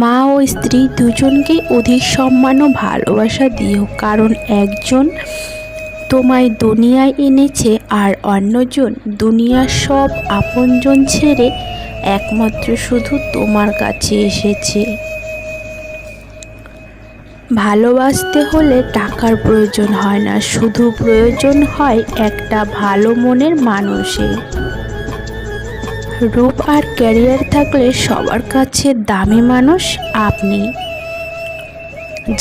মা ও স্ত্রী দুজনকেই অধিক সম্মান ও ভালোবাসা দিও, কারণ একজন তোমায় দুনিয়ায় এনেছে আর অন্যজন দুনিয়ার সব আপনজন ছেড়ে একমাত্র শুধু তোমার কাছে এসেছে। ভালোবাসতে হলে টাকার প্রয়োজন হয় না, শুধু প্রয়োজন হয় একটা ভালো মনের মানুষের। রূপ আর ক্যারিয়ার থাকলে সবার কাছে দামি মানুষ আপনি।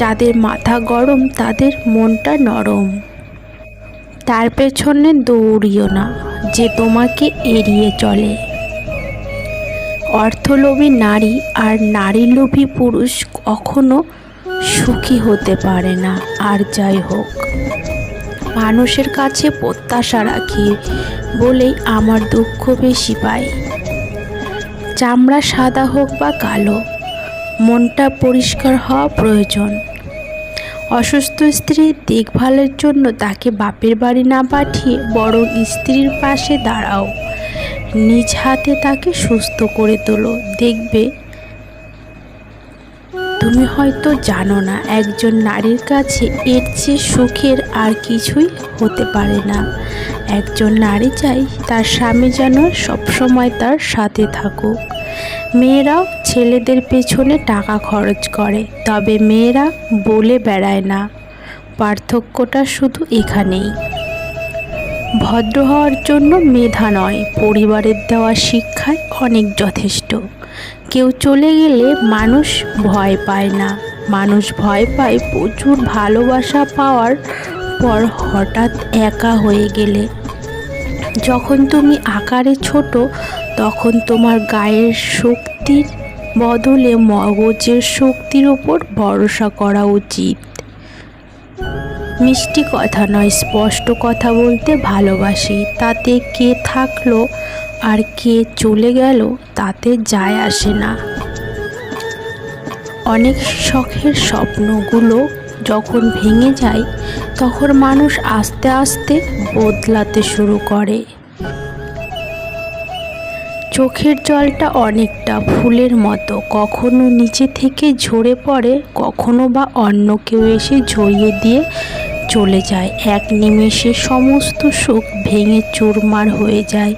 যাদের মাথা গরম তাদের মনটা নরম। তার পেছনে দৌড়িও না যে তোমাকে এড়িয়ে চলে। অর্থলোভী নারী আর নারীলোভী পুরুষ কখনো সুখী হতে পারে না। আর যাই হোক, মানুষের কাছে প্রত্যাশা রাখি বলেই আমার দুঃখ বেশি পাই। চামড়া সাদা হোক বা কালো, মনটা পরিষ্কার হওয়া প্রয়োজন। অসুস্থ স্ত্রীর দেখভালের জন্য তাকে বাপের বাড়ি না পাঠিয়ে বরং স্ত্রীর পাশে দাঁড়াও, নিজ হাতে তাকে সুস্থ করে তোলো। দেখবে, তুমি হয়তো জানো না, একজন নারীর কাছে এর চেয়ে সুখের আর কিছুই হতে পারে না। একজন নারী চাই তার স্বামী যেন সবসময় তার সাথে থাকুক। মেয়েরাও ছেলেদের পেছনে টাকা খরচ করে, তবে মেয়েরা বলে বেড়ায় না। পার্থক্যটা শুধু এখানেই। ভদ্র হওয়ার জন্য মেধা নয়, পরিবারের দেওয়া শিক্ষায় অনেক যথেষ্ট। কেউ চলে গেলে মানুষ ভয় পায় না, মানুষ ভয় পায় প্রচুর ভালোবাসা পাওয়ার পর হঠাৎ একা হয়ে গেলে। যখন তুমি আকারে ছোট, তখন তোমার গায়ের শক্তির বদলে মগজের শক্তির ওপর ভরসা করা উচিত। মিষ্টি কথা নয়, স্পষ্ট কথা বলতে ভালোবাসি, তাতে কে থাকলো আর কে চলে গেল তাতে যায় আসে না। অনেক শখের স্বপ্নগুলো যখন ভেঙে যায়, তখন মানুষ আস্তে আস্তে বদলাতে শুরু করে। চোখের জলটা অনেকটা ফুলের মতো, কখনো নিচে থেকে ঝরে পড়ে, কখনো বা অন্য কেউ এসে ঝরিয়ে দিয়ে চলে যায়। এক নিমেষে সমস্ত সুখ ভেঙে চুরমার হয়ে যায়।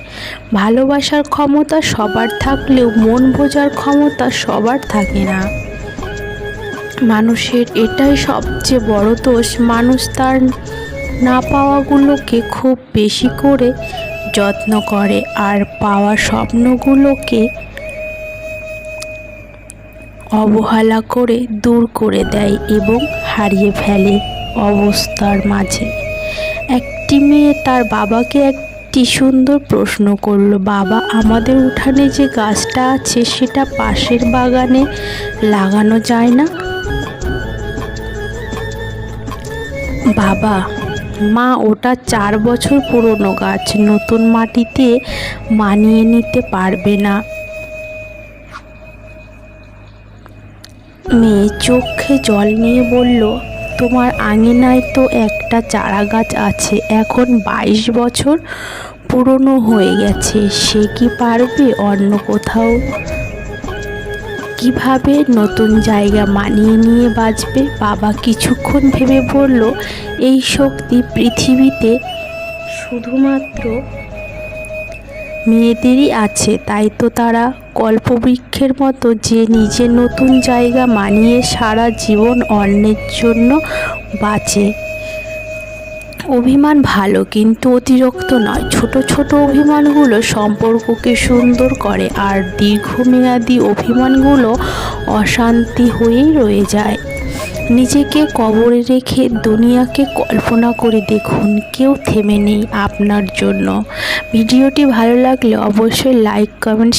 ভালোবাসার ক্ষমতা সবার থাকলেও মন বোঝার ক্ষমতা সবার থাকে না। মানুষের এটাই সবচেয়ে বড় দোষ, মানুষ তার না পাওয়াগুলোকে খুব বেশি করে যত্ন করে আর পাওয়া স্বপ্নগুলোকে অবহেলা করে দূর করে দেয় এবং হারিয়ে ফেলে অবস্থার মাঝে। একটি মেয়ে তার বাবাকে একটি সুন্দর প্রশ্ন করল, বাবা, আমাদের উঠানে যে গাছটা আছে সেটা পাশের বাগানে লাগানো যায় না? বাবা, মা, ওটা 4 বছর পুরনো গাছ, নতুন মাটিতে মানিয়ে নিতে পারবে না। মেয়ে চোখে জল নিয়ে বলল, তোমার আঙিনায় তো একটা চারা গাছ আছে, এখন 22 বছর পুরনো হয়ে গেছে, সে কি পারবে অন্য কোথাও? কিভাবে নতুন জায়গা মানিয়ে নিয়ে বাঁচবে? বাবা কিছুক্ষণ ভেবে বলল, এই শক্তি পৃথিবীতে শুধুমাত্র মেয়েদেরই আছে, তাই তো তারা কল্পবৃক্ষের মতো যে নিজের নতুন জায়গা মানিয়ে সারা জীবন অন্যের জন্য বাঁচে। অভিমান ভালো, কিন্তু অতিরিক্ত নয়। ছোট ছোট অভিমানগুলো সম্পর্ককে সুন্দর করে, আর দীর্ঘমেয়াদী অভিমানগুলো অশান্তি হয়েই রয়ে যায়। নিজেকে কবরে রেখে দুনিয়াকে কল্পনা করে দেখুন, কেউ থেমে নেই আপনার জন্য। ভিডিওটি ভালো লাগলে অবশ্যই লাইক, কমেন্ট